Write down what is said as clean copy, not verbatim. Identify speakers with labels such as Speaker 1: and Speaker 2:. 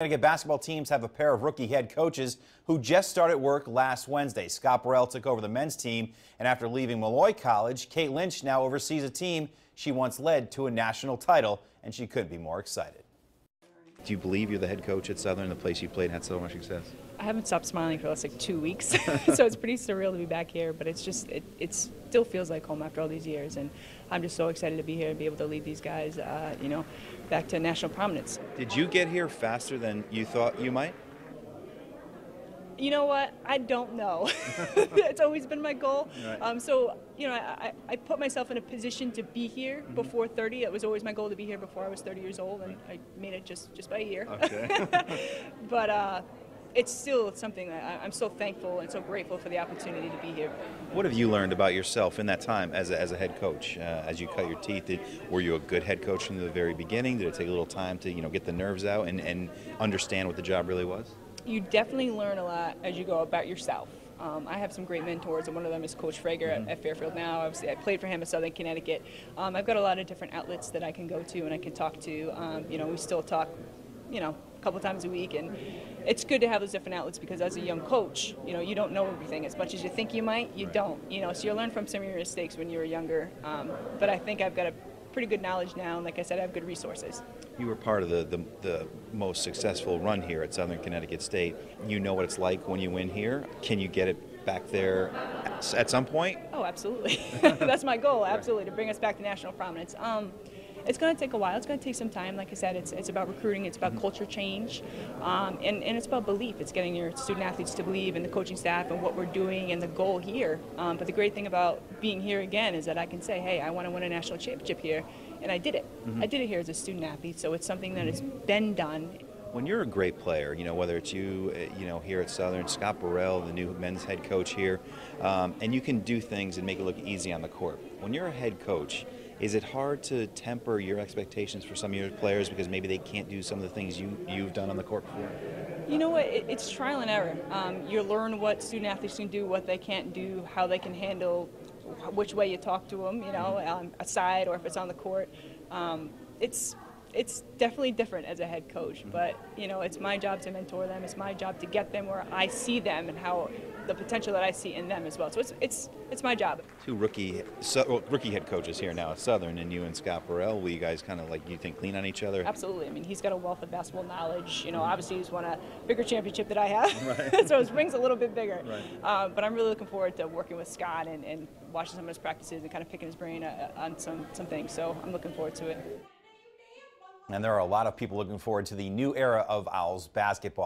Speaker 1: Connecticut basketball teams have a pair of rookie head coaches who just started work last Wednesday. Scott Burrell took over the men's team, and after leaving Malloy College, Kate Lynch now oversees a team she once led to a national title, and she couldn't be more excited. Do you believe you're the head coach at Southern, the place you played and had so much success?
Speaker 2: I haven't stopped smiling for the last 2 weeks, so it's pretty surreal to be back here, but it's just, it still feels like home after all these years, and I'm just so excited to be here and be able to lead these guys, back to national prominence.
Speaker 1: Did you get here faster than you thought you might?
Speaker 2: You know what? I don't know. It's always been my goal.
Speaker 1: Right.
Speaker 2: I put myself in a position to be here before 30. It was always my goal to be here before I was 30 years old, and I made it just by a year.
Speaker 1: Okay.
Speaker 2: But it's still something that I'm so thankful and so grateful for the opportunity to be here.
Speaker 1: What have you learned about yourself in that time as a head coach? As you cut your teeth, were you a good head coach from the very beginning? Did it take a little time to get the nerves out and understand what the job really was?
Speaker 2: You definitely learn a lot as you go about yourself. I have some great mentors, and one of them is Coach Frager at Fairfield now. Obviously, I played for him at Southern Connecticut. I've got a lot of different outlets that I can go to and I can talk to. We still talk, a couple times a week, and it's good to have those different outlets because as a young coach, you don't know everything as much as you think you might. You don't. So you learn from some of your mistakes when you were younger. But I think I've got a pretty good knowledge now, and like I said, I have good resources.
Speaker 1: You were part of the most successful run here at Southern Connecticut State. You know what it's like when you win here. Can you get it back there at some point?
Speaker 2: Oh, absolutely. That's my goal, absolutely, to bring us back to national prominence. It's going to take a while. It's going to take some time. Like I said, it's about recruiting. It's about culture change, and it's about belief. It's getting your student athletes to believe in the coaching staff and what we're doing and the goal here. But the great thing about being here again is that I can say, hey, I want to win a national championship here, and I did it. I did it here as a student athlete, so it's something that has been done.
Speaker 1: When you're a great player, whether it's you, here at Southern, Scott Burrell, the new men's head coach here, and you can do things and make it look easy on the court. When you're a head coach, is it hard to temper your expectations for some of your players because maybe they can't do some of the things you've done on the court before?
Speaker 2: You know what? It's trial and error. You learn what student athletes can do, what they can't do, how they can handle, which way you talk to them, aside or if it's on the court. It's definitely different as a head coach, but it's my job to mentor them. It's my job to get them where I see them and how the potential that I see in them as well. So it's my job.
Speaker 1: Two rookie head coaches here now at Southern, and you and Scott Burrell. Will you guys kind of you think lean on each other?
Speaker 2: Absolutely. I mean, he's got a wealth of basketball knowledge. Obviously he's won a bigger championship than I have, right. So his ring's a little bit bigger. Right. But I'm really looking forward to working with Scott and watching some of his practices and kind of picking his brain on some things. So I'm looking forward to it.
Speaker 1: And there are a lot of people looking forward to the new era of Owls basketball.